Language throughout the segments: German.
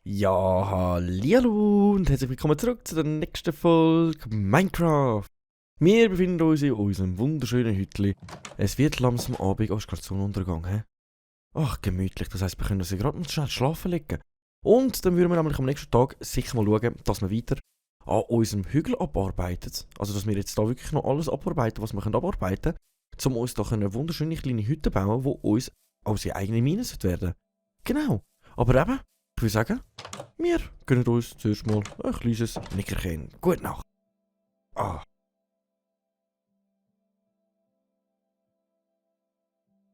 Ja, hallihallo und herzlich willkommen zurück zu der nächsten Folge Minecraft. Wir befinden uns in unserem wunderschönen Hütli. Es wird langsam Abend, ist gerade Sonnenuntergang, hä? Ach, gemütlich, das heisst, wir können uns gerade mal schnell schlafen legen. Und dann würden wir nämlich am nächsten Tag sicher mal schauen, dass wir weiter an unserem Hügel abarbeiten. Also, dass wir jetzt da wirklich noch alles abarbeiten, was wir abarbeiten können, um uns da eine wunderschöne kleine Hütte bauen, die uns unsere eigene Mine werden. Genau, aber eben, ich würde sagen, wir gönnen uns zuerst mal ein kleines Nickerchen. Gute Nacht. Ah.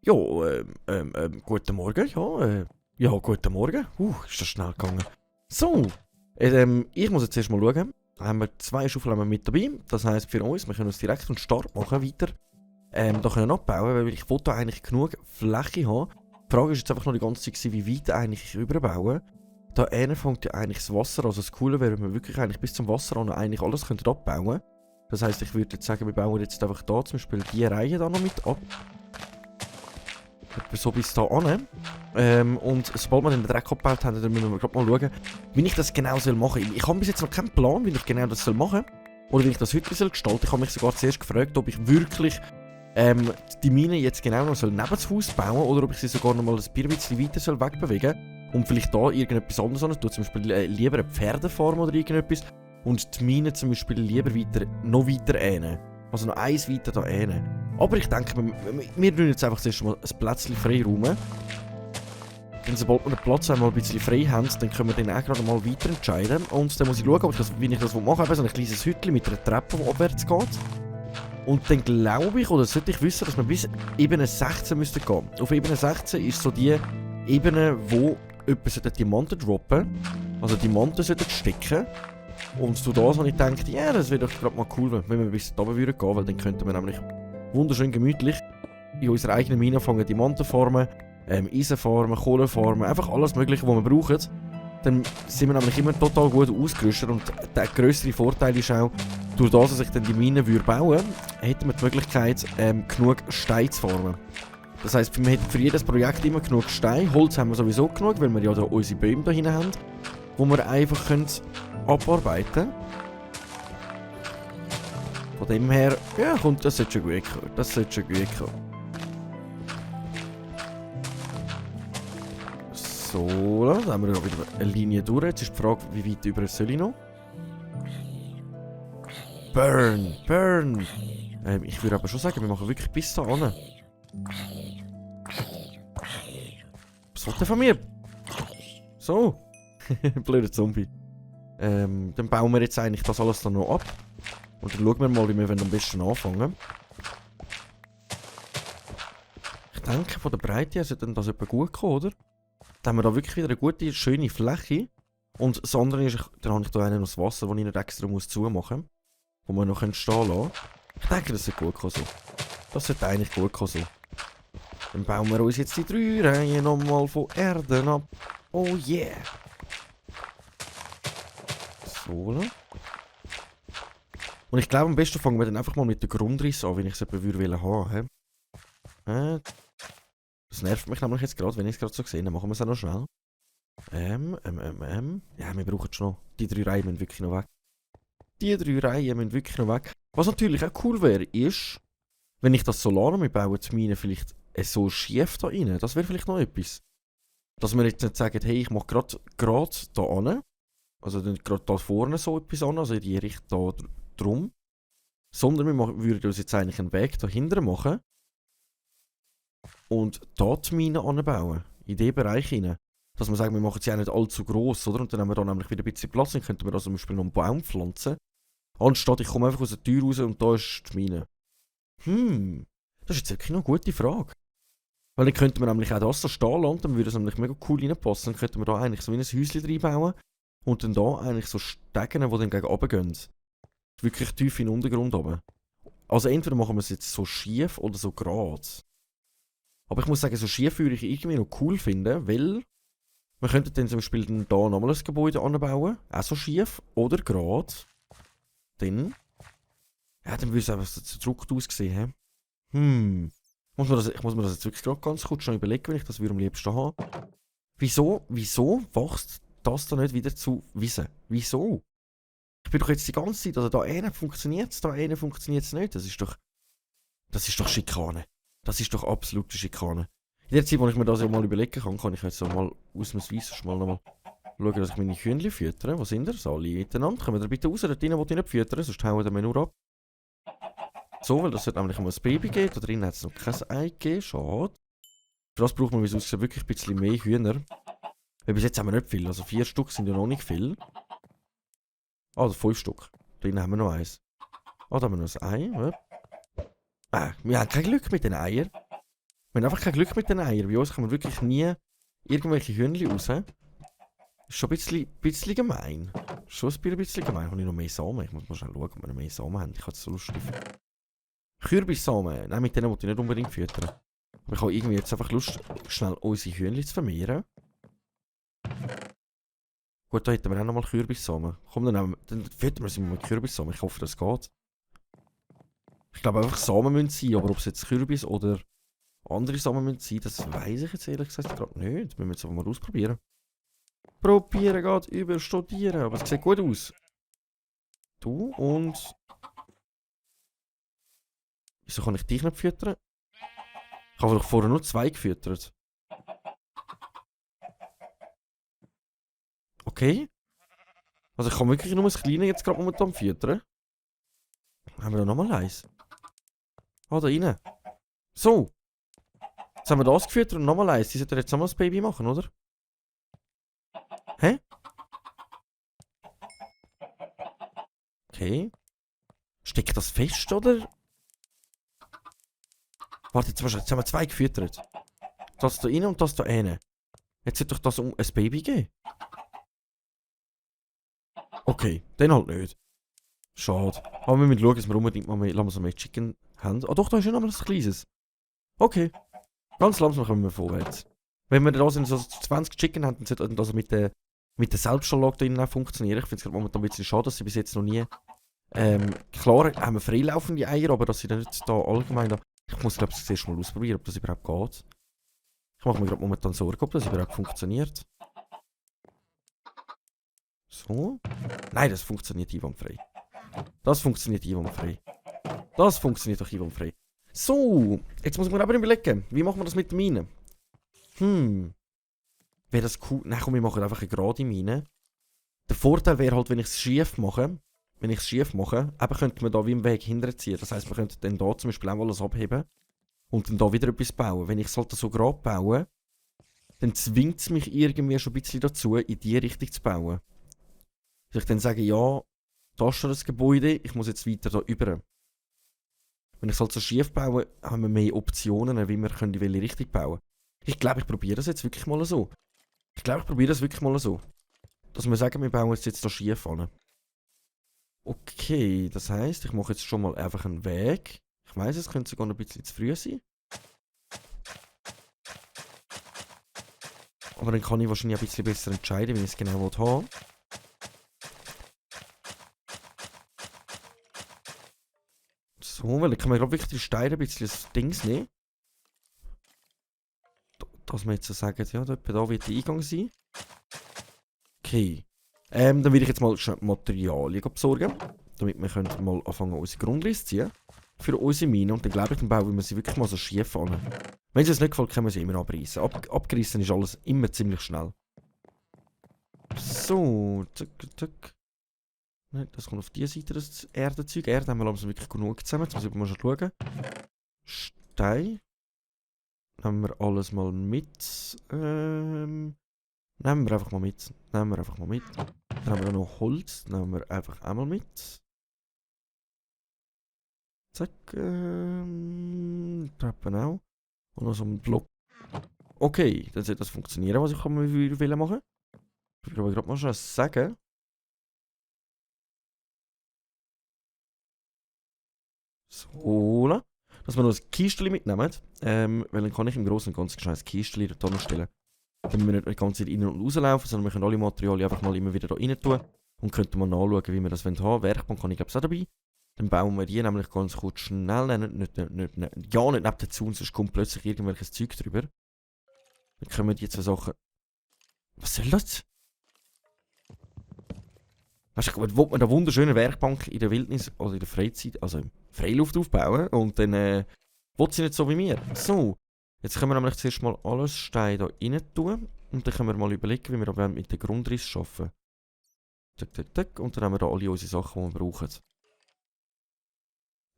Ja, guten Morgen, ja, guten Morgen. Ist das schnell gegangen. So, ich muss jetzt erst mal schauen. Haben wir 2 Schaufeln mit dabei. Das heisst für uns, wir können uns direkt einen Start machen, weiter da können abbauen, weil ich wollte eigentlich genug Fläche haben. Die Frage ist jetzt einfach noch die ganze Zeit, wie weit eigentlich ich überbaue. Da fängt ja eigentlich das Wasser, also das Coole wäre, wenn wir wirklich eigentlich bis zum Wasser an eigentlich alles abbauen könnten. Das heisst, ich würde jetzt sagen, wir bauen jetzt einfach da zum Beispiel die Reihe da noch mit ab. Etwa so bis da an. Und sobald wir den Dreck abgebaut haben, dann müssen wir gerade mal schauen, wie ich das genau machen soll. Ich habe bis jetzt noch keinen Plan, wie ich genau das machen soll. Oder wie ich das heute gestalten soll. Ich habe mich sogar zuerst gefragt, ob ich wirklich die Mine jetzt genau noch neben das Haus bauen soll oder ob ich sie sogar noch mal ein bisschen weiter wegbewegen soll. Und vielleicht da irgendetwas anderes an. Zum Beispiel lieber eine Pferdefarm oder irgendetwas. Und die Mine zum Beispiel lieber noch weiter ähnen. Also noch eins weiter da ähnen. Aber ich denke, wir tun jetzt einfach zuerst mal ein Plätzchen frei räumen. Denn sobald wir den Platz einmal ein bisschen frei haben, dann können wir den auch gerade mal weiter entscheiden. Und dann muss ich schauen, wie ich das machen will. So ein kleines Hütchen mit einer Treppe, die abwärts geht. Und dann glaube ich, oder sollte ich wissen, dass wir bis Ebene 16 müssten gehen. Auf Ebene 16 ist so die Ebene, wo jemand Diamanten droppen. Also Diamanten sollten stecken. Und zu das habe ich gedacht, ja, das wäre doch gerade mal cool, wenn wir bis da würden gehen, weil dann könnten wir nämlich wunderschön gemütlich in unserer eigenen Mine anfangen, Diamanten farmen, Eisen farmen, Kohle farmen, einfach alles Mögliche, was wir brauchen. Dann sind wir nämlich immer total gut ausgerüstet und der grössere Vorteil ist auch, durch das, dass ich dann die Mine bauen würde, hätten wir die Möglichkeit, genug Steine zu farmen. Das heisst, wir hätten für jedes Projekt immer genug Stein. Holz haben wir sowieso genug, weil wir ja da unsere Bäume da hinten haben, wo wir einfach abarbeiten können. Von dem her, ja, das sollte schon gut kommen. Das sollte schon gut kommen. So, dann haben wir noch wieder eine Linie durch. Jetzt ist die Frage, wie weit über soll ich noch? Burn! Ich würde aber schon sagen, wir machen wirklich bis da an. Was will der von mir? So. Blöder Zombie. Dann bauen wir jetzt eigentlich das alles dann noch ab. Und dann schauen wir mal, wie wir am besten anfangen. Ich denke, von der Breite her sollte das etwa gut kommen, oder? Dann haben wir da wirklich wieder eine gute, schöne Fläche. Und das andere ist, dann habe ich da noch das Wasser, das ich nicht extra zumachen muss. Wo wir noch stehen lassen. Ich denke, das sollte gut kommen so. Das sollte eigentlich gut kommen so. Dann bauen wir uns jetzt die 3 Reihen nochmal von Erden ab. Oh yeah! So, oder? Und ich glaube, am besten fangen wir dann einfach mal mit der Grundriss an, wenn ich es etwa haben würde. Das nervt mich nämlich jetzt gerade, wenn ich es gerade so sehe. Dann machen wir es auch noch schnell. Ja, wir brauchen schon noch. Die 3 Reihen müssen wirklich noch weg. Die 3 Reihen müssen wirklich noch weg. Was natürlich auch cool wäre, ist, wenn ich das Solar mit bauen, die Mine vielleicht so schief da rein. Das wäre vielleicht noch etwas. Dass wir jetzt nicht sagen, hey, ich mache gerade da an. Also nicht gerade da vorne so etwas an, also in die Richtung da drum. Sondern wir würden uns jetzt eigentlich einen Weg dahinter machen. Und da die Mine anbauen. In diesen Bereich hinein. Dass wir sagen, wir machen es ja nicht allzu gross, oder? Und dann haben wir da nämlich wieder ein bisschen Platz. Dann könnten wir da zum Beispiel noch einen Baum pflanzen. Anstatt ich komme einfach aus der Tür raus und da ist die Mine. Das ist jetzt wirklich noch eine gute Frage. Weil dann könnten wir nämlich auch das so stehen lassen, dann würde es nämlich mega cool reinpassen. Dann könnten wir da eigentlich so wie ein Häuschen reinbauen. Und dann da eigentlich so Stegen, die dann gegen runter gehen. Wirklich tief in den Untergrund runter. Also entweder machen wir es jetzt so schief oder so gerade. Aber ich muss sagen, so schief würde ich irgendwie noch cool finden, weil wir könnten dann zum Beispiel dann da nochmal ein Gebäude anbauen, auch so schief oder gerade. Dann Ja, dann würde es einfach so zerdrückt aussehen, hä? Hm. Ich muss mir das jetzt wirklich gerade ganz kurz schon überlegen, wenn ich das würde am liebsten haben. Wieso wächst das da nicht wieder zu Wiese? Wieso? Ich bin doch jetzt die ganze Zeit, also da einen funktioniert es, da einen funktioniert es nicht. Das ist doch Schikane. Das ist doch absolute Schikane. In der Zeit, wo ich mir das ja mal überlegen kann, kann ich jetzt so mal ausnahmsweise schon mal nochmal schauen, dass ich meine Hühnchen füttere. Was sind das alle miteinander? Kommen wir bitte raus, da drinnen, wo die nicht füttern, sonst hauen wir nur ab. So, weil das sollte nämlich mal ein Baby geben. Da drinnen hat es noch kein Ei gegeben, schade. Für das braucht man, wie es aussieht, wirklich ein bisschen mehr Hühner. Weil bis jetzt haben wir nicht viel, also 4 Stück sind ja noch nicht viel. Ah, also 5 Stück. Drinnen haben wir noch eins. Ah, da haben wir noch ein Ei. Ja. Wir haben kein Glück mit den Eiern. Wir haben einfach kein Glück mit den Eiern. Bei uns kommen wirklich nie irgendwelche Hühnchen raus. Ist schon ein bisschen gemein. Schon ein bisschen gemein. Habe ich noch mehr Samen? Ich muss mal schnell schauen, ob wir noch mehr Samen haben. Ich habe es so lustig. Kürbissamen. Nein, mit denen wollte ich nicht unbedingt füttern. Aber ich habe irgendwie jetzt einfach Lust, schnell unsere Hühnchen zu vermehren. Gut, da hätten wir auch nochmal Kürbissamen. Komm, dann füttern wir sie mit Kürbissamen. Ich hoffe, das geht. Ich glaube einfach Samen müssen sein, aber ob es jetzt Kürbis oder andere Samen müssen sein, das weiß ich jetzt ehrlich gesagt gerade nicht. Das müssen wir jetzt einfach mal ausprobieren. Probieren geht über Studieren, aber es sieht gut aus. Du und... Wieso kann ich dich nicht füttern? Ich habe doch vorher nur 2 gefüttert. Okay. Also ich kann wirklich nur das Kleine jetzt gerade momentan füttern. Haben wir da nochmal eins? Ah, da rein. So. Jetzt haben wir das gefüttert und nochmal eins. Die sollten jetzt nochmal das Baby machen, oder? Hä? Okay. Steckt das fest, oder? Warte, jetzt haben wir 2 gefüttert. Das da rein und das da rein. Jetzt sollte doch das ein Baby geben. Okay, dann halt nicht. Schade. Aber wir müssen schauen, dass wir unbedingt mal mehr Chicken haben. Ah doch, da ist ja noch mal ein kleines. Okay. Ganz langsam kommen wir vorwärts. Wenn wir da so 20 Chicken haben, dann sollte das mit der Selbstschallag drinnen auch funktionieren. Ich finde es gerade momentan ein bisschen schade, dass sie bis jetzt noch nie... klar haben wir freilaufende Eier, aber dass sie dann nicht da allgemein... Ich muss glaube ich zuerst mal ausprobieren, ob das überhaupt geht. Ich mache mir gerade momentan Sorgen, ob das überhaupt funktioniert. So. Nein, das funktioniert einwandfrei. Das funktioniert einwandfrei. Das funktioniert doch einwandfrei. So, jetzt muss ich mir aber überlegen, wie machen wir das mit der Mine? Wäre das cool? Nein, komm, wir machen einfach eine gerade Mine. Der Vorteil wäre halt, wenn ich es schief mache, eben könnte man da wie im Weg hinterziehen. Das heisst, man könnte dann da zum Beispiel auch alles abheben und dann da wieder etwas bauen. Wenn ich es halt so gerade baue, dann zwingt es mich irgendwie schon ein bisschen dazu, in die Richtung zu bauen. Dass ich dann sage, ja, da ist schon das Gebäude, ich muss jetzt weiter da über. Wenn ich es halt so schief baue, haben wir mehr Optionen, wie wir in welche Richtung bauen. Ich glaube, ich probiere das jetzt wirklich mal so. Dass wir sagen, wir bauen jetzt da schief an. Okay, das heisst, ich mache jetzt schon mal einfach einen Weg. Ich weiss, es könnte sogar noch ein bisschen zu früh sein. Aber dann kann ich wahrscheinlich ein bisschen besser entscheiden, wie ich es genau haben will. So, weil ich kann mir gerade wirklich die Steine ein bisschen das Dings nehmen. Dass wir jetzt so sagen, ja, da wird der Eingang sein. Okay. Dann will ich jetzt mal Materialien besorgen. Damit wir können mal anfangen, unsere Grundrisse zu ziehen. Für unsere Mine. Und dann glaube ich, dann bauen wir sie wirklich mal so schief an. Wenn es uns nicht gefällt, können wir sie immer abreißen. Abgerissen ist alles immer ziemlich schnell. So, zack, zack. Nein, das kommt auf diese Seite, das Erdenzeug. Erde haben wir langsam wirklich genug zusammen. Jetzt muss ich mal schauen. Stein. Nehmen wir alles mal mit. Nehmen wir einfach mal mit. Dann haben wir noch Holz. Nehmen wir einfach einmal mit. Zack. Treppen auch. Und noch so einen Block. Okay, dann sollte das funktionieren, was ich will machen. Ich will aber gerade mal schon sagen. So, dass wir noch ein Kistchen mitnehmen. Weil dann kann ich im Großen und Ganzen ein Kistchen da noch stellen. Dann müssen wir nicht die ganze Zeit rein und rauslaufen, sondern wir können alle Materialien einfach mal immer wieder da rein tun. Und könnten mal nachschauen, wie wir das haben wollen. Werkbank habe ich glaube ich auch dabei. Dann bauen wir die nämlich ganz kurz schnell. Nein, nicht neben den Zaun, sonst kommt plötzlich irgendwelches Zeug drüber. Dann können wir die zwei Sachen... Was soll das? Weißt du, will man eine wunderschöne Werkbank in der Wildnis, also in der Freizeit, also in Freiluft aufbauen und dann will sie nicht so wie mir. So, jetzt können wir nämlich zuerst mal alles Stein hier rein tun und dann können wir mal überlegen, wie wir mit dem Grundriss arbeiten. Tack, tack, tack. Und dann haben wir hier alle unsere Sachen, die wir brauchen.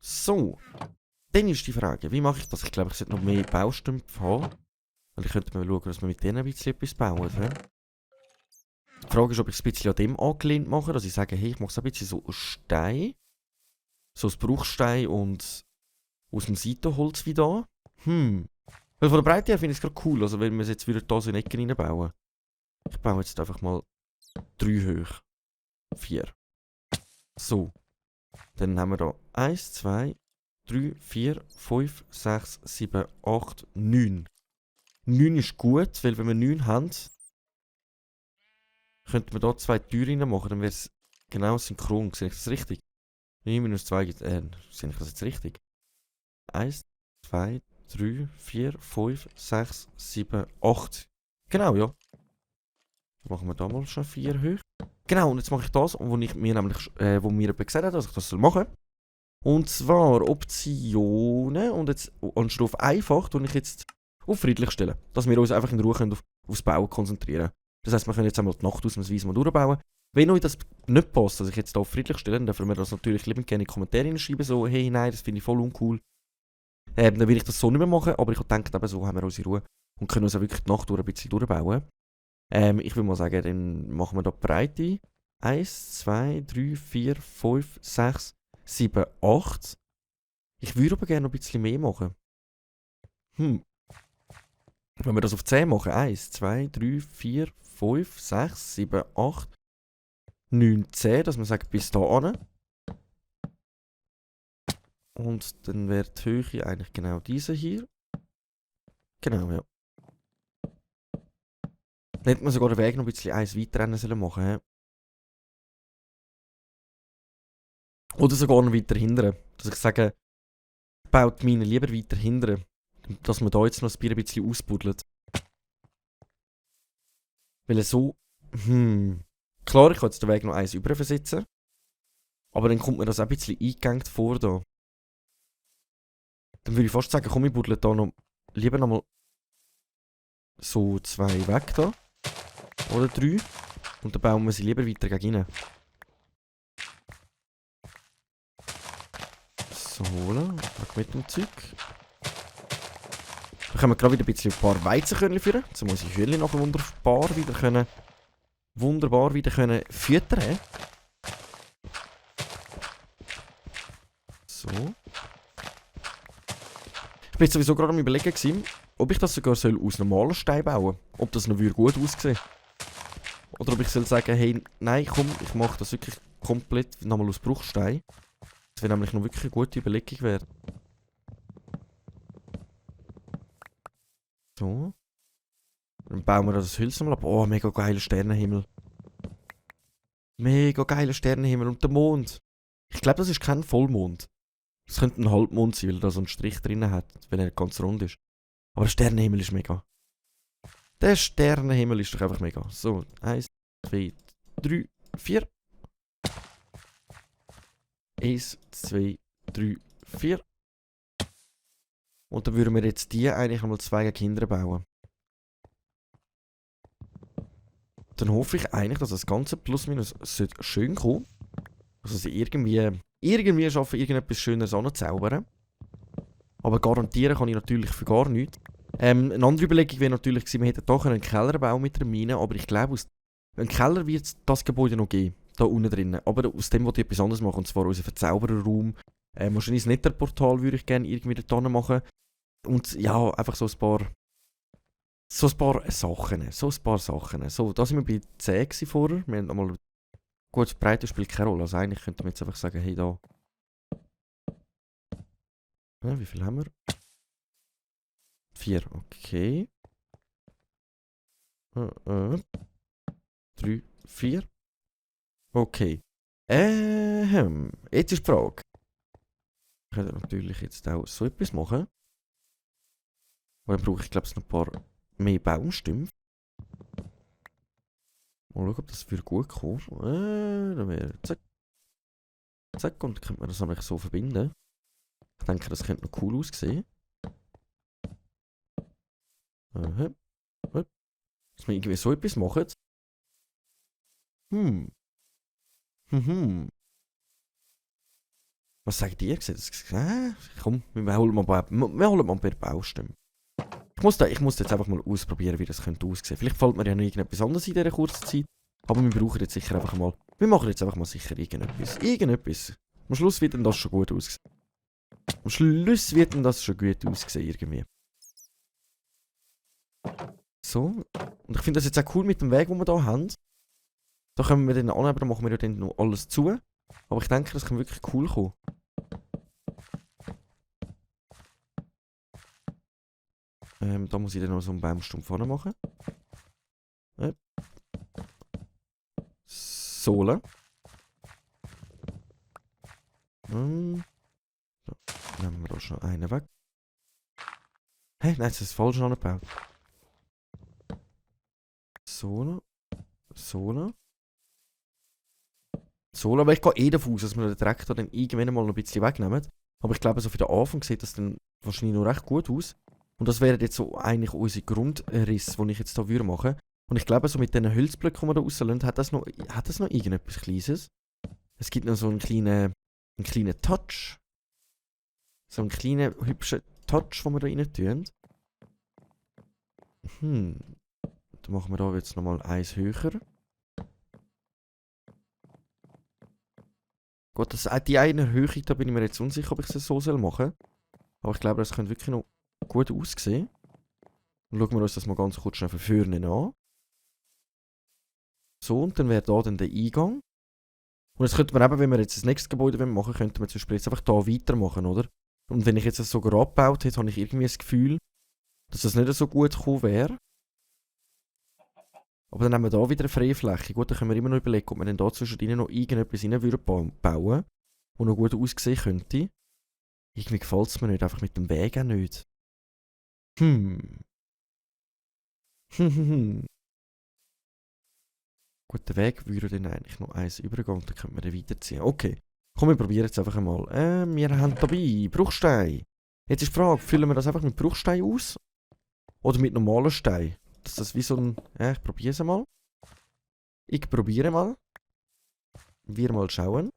So, dann ist die Frage, wie mache ich das? Ich glaube, ich sollte noch mehr Baustümpfe haben. Weil ich könnte mal schauen, dass wir mit denen ein bisschen etwas bauen. He? Die Frage ist, ob ich es ein bisschen an dem angelehnt mache, dass ich sage, hey, ich mache es ein bisschen so aus Stein. So aus Bruchstein und aus dem Seitenholz wie da. Weil von der Breite her finde ich es gerade cool, also wenn wir es jetzt wieder da so in Ecken reinbauen. Ich baue jetzt einfach mal 3 hoch. 4. So. Dann haben wir da 1, 2, 3, 4, 5, 6, 7, 8, 9. 9 ist gut, weil wenn wir 9 haben, könnten wir da 2 Türen reinmachen, dann wäre es genau synchron. Sehe ich das richtig? 9 minus 2 gibt sehe ich das jetzt richtig? 1, 2, 3, 4, 5, 6, 7, 8. Genau, ja. Dann machen wir da mal schon 4 hoch. Genau, und jetzt mache ich das, wo mir jemand gesagt hat, dass ich das machen soll. Und zwar Optionen und jetzt anstatt auf einfach tue ich jetzt auf friedlich stellen. Dass wir uns einfach in Ruhe können aufs Bauen konzentrieren. Das heisst, wir können jetzt einmal die Nacht ausnahmsweise mal durchbauen. Wenn euch das nicht passt, dass ich jetzt hier auf friedlich stelle, dann dürfen wir das natürlich liebend gerne in die Kommentare schreiben, so, hey, nein, das finde ich voll uncool. Dann will ich das so nicht mehr machen, aber ich denke, eben so haben wir unsere Ruhe und können uns auch wirklich die Nacht durch ein bisschen durchbauen. Ich würde mal sagen, dann machen wir da die Breite. 1, 2, 3, 4, 5, 6, 7, 8. Ich würde aber gerne noch ein bisschen mehr machen. Wenn wir das auf 10 machen, 1, 2, 3, 4, 5, 6, 7, 8, 9, 10, dass man sagt, bis da an. Und dann wäre die Höhe eigentlich genau diese hier. Genau, ja. Dann hätte man sogar den Weg noch ein bisschen eins weiter machen sollen. Oder sogar noch weiter hindern. Dass ich sage, baut meine lieber weiter hindern. Dass man da jetzt noch das Bier ein bisschen ausbuddelt. Weil so, klar, ich kann jetzt den Weg noch eins überversetzen. Aber dann kommt mir das auch ein bisschen eingegangen vor da. Dann würde ich fast sagen, komm, ich buddle da noch lieber nochmal so 2 weg da. Oder 3. Und dann bauen wir sie lieber weiter gegen rein. So, weg mit dem Zeug. Dann können wir gerade wieder ein bisschen ein paar Weizenkörnchen führen. Jetzt muss ich Hühnchen nachher wunderbar wieder können füttern. So. Ich bin jetzt sowieso gerade am Überlegen gewesen, ob ich das sogar aus normalen Stein bauen soll. Ob das noch gut aussehen würde. Oder ob ich soll sagen, hey, nein, komm, ich mache das wirklich komplett nochmal aus Bruchstein. Das wäre nämlich noch wirklich eine gute Überlegung wäre. So. Dann bauen wir das Hölzer mal ab. Oh, mega geiler Sternenhimmel. Mega geiler Sternenhimmel. Und der Mond. Ich glaube, das ist kein Vollmond. Das könnte ein Halbmond sein, weil er da so einen Strich drin hat, wenn er nicht ganz rund ist. Aber der Sternenhimmel ist mega. Der Sternenhimmel ist doch einfach mega. So, 1, 2, 3, 4. 1, 2, 3, 4. Und dann würden wir jetzt die eigentlich einmal 2 Kinder bauen. Dann hoffe ich eigentlich, dass das Ganze plus minus schön kommt. Also sie irgendwie schaffen, irgendetwas Schöneres anzuzaubern. Aber garantieren kann ich natürlich für gar nichts. Eine andere Überlegung wäre natürlich gewesen, wir hätten hier einen Keller bauen mit der Mine, aber ich glaube, aus einem Keller wird es das Gebäude noch geben. Da unten drinnen. Aber aus dem wollte ich etwas anderes machen, und zwar unser Verzaubererraum. Wahrscheinlich das Netherportal würde ich gerne irgendwie da machen. Und ja, einfach so ein paar Sachen. So, da sind wir bei 10 vorher. Wir haben nochmal... Gut, die Breite spielt keine Rolle. Also eigentlich könnte man jetzt einfach sagen, hey, da... Ja, wie viel haben wir? 4, okay. 3, 4. Okay. Jetzt ist die Frage. Ich könnte natürlich jetzt auch so etwas machen. Aber dann brauche ich, glaube ich, noch ein paar mehr Baumstämme. Mal schauen, ob das würde gut kommen. Dann wäre zack. Zack, und dann könnte man das nämlich so verbinden. Ich denke, das könnte noch cool aussehen. Dass wir irgendwie so etwas machen. Was sagt ihr? Komm, wir holen mal ein paar Baustellen. Ich muss jetzt einfach mal ausprobieren, wie das könnte aussehen. Vielleicht fällt mir ja noch irgendetwas anderes in dieser kurzen Zeit. Aber wir brauchen jetzt sicher einfach mal... Wir machen jetzt einfach mal sicher irgendetwas. Am Schluss wird dann das schon gut aussehen. Irgendwie. So. Und ich finde das jetzt auch cool mit dem Weg, den wir hier haben. Da können wir dann anheben, da machen wir ja dann noch alles zu. Aber ich denke, das kann wirklich cool kommen. Da muss ich dann noch so einen Baumstumpf vorne machen. Sohle. Dann nehmen wir da schon einen weg. Hey, nein, das ist falsch angebaut. Sohle. Aber ich gehe eh davon aus, dass wir den Traktor dann irgendwann mal noch ein bisschen wegnehmen. Aber ich glaube, so für den Anfang sieht das dann wahrscheinlich noch recht gut aus. Und das wären jetzt so eigentlich unsere Grundrisse, die ich jetzt hier machen würde. Und ich glaube, so mit diesen Holzblöcken, die wir da rauslassen, hat das noch irgendetwas Kleines. Es gibt noch so einen kleinen Touch. So einen kleinen, hübschen Touch, den wir da rein tun. Dann machen wir da jetzt nochmal eins höher. Gut, die eine Erhöhung, da bin ich mir jetzt unsicher, ob ich es so machen soll. Aber ich glaube, das könnte wirklich noch gut aussehen. Dann schauen wir uns das mal ganz kurz schnell von vorne an. So, und dann wäre da dann der Eingang. Und jetzt könnte man eben, wenn wir jetzt das nächste Gebäude machen, könnte man zum Beispiel jetzt einfach da weitermachen, oder? Und wenn ich jetzt das sogar abgebaut hätte, habe ich irgendwie das Gefühl, dass das nicht so gut gekommen wäre. Aber dann haben wir da wieder eine freie Fläche. Gut, dann können wir immer noch überlegen, ob wir dann da zwischendrin noch irgendetwas bauen würden, das noch gut aussehen könnte. Irgendwie gefällt es mir nicht, einfach mit dem Weg auch nicht. Gut, der Weg würde dann eigentlich noch eins übergehen und dann könnte man den weiterziehen. Okay, komm, wir probieren jetzt einfach einmal. Wir haben dabei Bruchstein. Jetzt ist die Frage, füllen wir das einfach mit Bruchstein aus? Oder mit normalen Stein? Dass das wie so ein... ich probiere es mal. Wir mal schauen.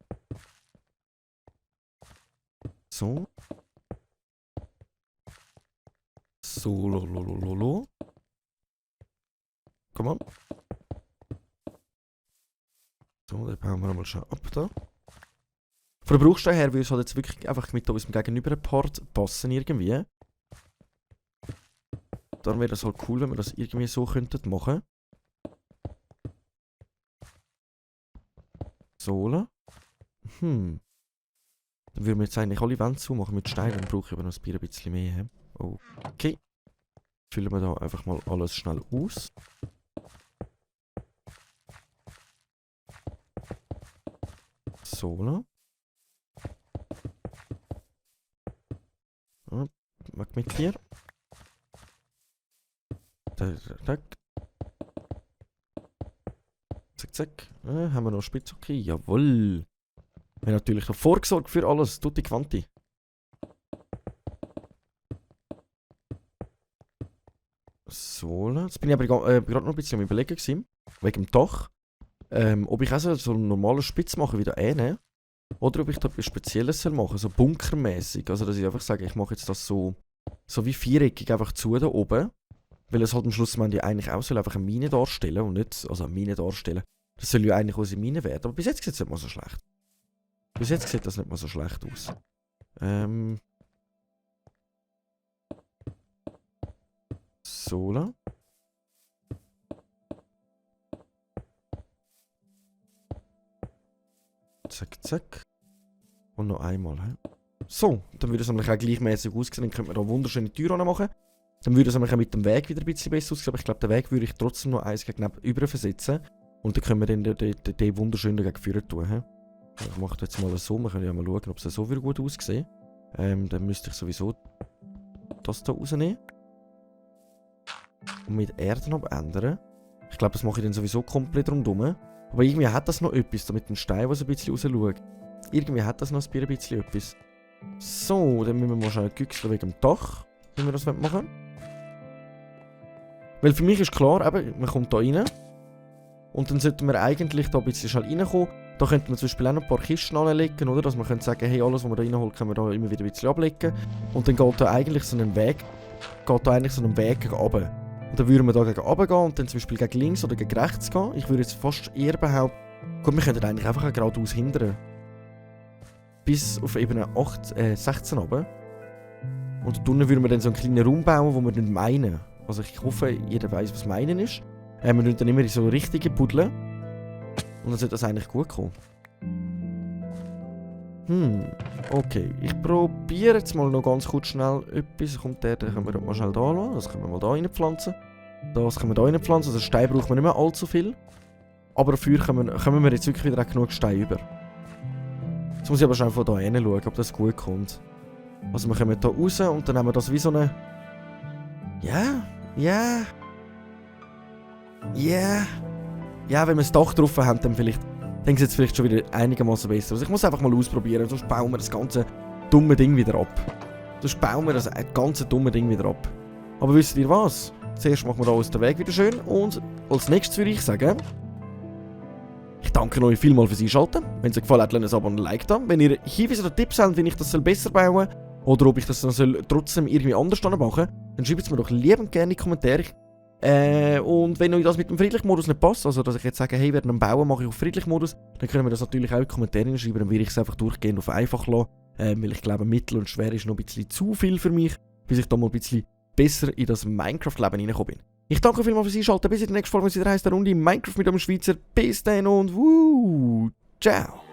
So. So, lololololo. Komm mal. So, dann bauen wir mal schon ab da. Von der Bruchstein her würde es halt jetzt wirklich einfach mit unserem Gegenüber-Part passen irgendwie. Dann wäre das halt cool, wenn wir das irgendwie so könnten machen. Sohle. Dann würden wir jetzt eigentlich alle Wände zumachen mit Stein, dann brauche ich aber noch ein bisschen mehr. Okay. Füllen wir da einfach mal alles schnell aus. Sohle. Weg mit dir. Zack. Zack. Haben wir noch Spitzhacke? Jawohl. Wir haben natürlich noch vorgesorgt für alles. Tutti quanti. So, jetzt bin ich aber gerade noch ein bisschen am Überlegen gewesen, wegen dem Dach. Ob ich auch so einen normalen Spitz mache wie der oder ob ich da etwas Spezielles machen soll, so bunkermäßig. Also dass ich einfach sage, ich mache jetzt das so wie viereckig einfach zu da oben. Weil es halt am Schluss man ja eigentlich auch soll einfach eine Mine darstellen und nicht, also eine Mine darstellen. Das soll ja eigentlich unsere Mine werden, aber bis jetzt sieht es nicht mal so schlecht. Bis jetzt sieht das nicht mal so schlecht aus. So. Zack, zack. Und noch einmal. So, dann würde es nämlich auch gleichmäßig aussehen. Dann könnte man da wunderschöne Türen machen. Dann würde es nämlich auch mit dem Weg wieder ein bisschen besser aussehen. Aber ich glaube, den Weg würde ich trotzdem noch eins gegenüber versetzen. Und dann können wir dann den wunderschönen gegen vorne tun. Ich mache das jetzt mal so. Wir können ja mal schauen, ob es so wieder gut aussieht. Dann müsste ich sowieso das hier rausnehmen. Und mit Erde abändern. Ich glaube, das mache ich dann sowieso komplett rundherum. Aber irgendwie hat das noch etwas, da mit dem Stein, der so ein bisschen raus schaut. Irgendwie hat das noch ein bisschen etwas. So, dann müssen wir mal schnell güchseln wegen dem Dach, wenn wir das machen wollen. Weil für mich ist klar, eben, man kommt da rein. Und dann sollten wir eigentlich da ein bisschen schnell reinkommen. Da könnten wir zum Beispiel auch noch ein paar Kisten anlegen, oder? Dass man könnte sagen, hey, alles, was man da reinholt, können wir da immer wieder ein bisschen ablegen. Und dann geht da eigentlich so ein Weg, gegen runter. Und dann würden wir da gegen runter gehen und dann zum Beispiel gegen links oder gegen rechts gehen. Ich würde jetzt fast eher behaupten, gut, wir könnten eigentlich einfach geradeaus hindern. Bis auf Ebene 16 runter. Und da unten würden wir dann so einen kleinen Raum bauen, wo wir dann meinen. Also ich hoffe, jeder weiss, was meinen ist. Wir müssen dann immer in so richtige buddeln. Und dann sollte das eigentlich gut kommen. Okay. Ich probiere jetzt mal noch ganz kurz schnell etwas. Kommt der, den können wir mal schnell da lassen. Das können wir mal da reinpflanzen. Das können wir da reinpflanzen. Also Stein braucht man nicht mehr allzu viel. Aber dafür kommen wir jetzt wirklich wieder genug Stein über. Jetzt muss ich aber schnell von da hin schauen, ob das gut kommt. Also wir kommen da raus und dann haben wir das wie so eine... Ja, wenn wir das Dach drauf haben, dann vielleicht... Dann sieht es vielleicht schon wieder einigermaßen besser. Also ich muss einfach mal ausprobieren, sonst bauen wir das ganze dumme Ding wieder ab. Aber wisst ihr was? Zuerst machen wir da uns den Weg wieder schön und als nächstes würde ich sagen... Ich danke euch vielmals fürs Einschalten. Wenn es euch gefallen hat, lasst ein Abo und ein Like da. Wenn ihr Hinweise oder Tipps habt, wie ich das besser bauen soll, oder ob ich das dann trotzdem irgendwie anders machen soll, dann schreibt es mir doch liebend gerne in die Kommentare. Und wenn euch das mit dem friedlichen Modus nicht passt, also dass ich jetzt sage, hey, während dem Bauen mache ich auf friedlichen Modus, dann können wir das natürlich auch in die Kommentare schreiben, dann würde ich es einfach durchgehend auf einfach lassen, weil ich glaube, mittel und schwer ist noch ein bisschen zu viel für mich, bis ich da mal ein bisschen besser in das Minecraft-Leben reingekommen bin. Ich danke vielmals fürs Einschalten, bis in der nächsten Folge, wenn es wieder heisst, der Runde Minecraft mit einem Schweizer. Bis dann und ciao!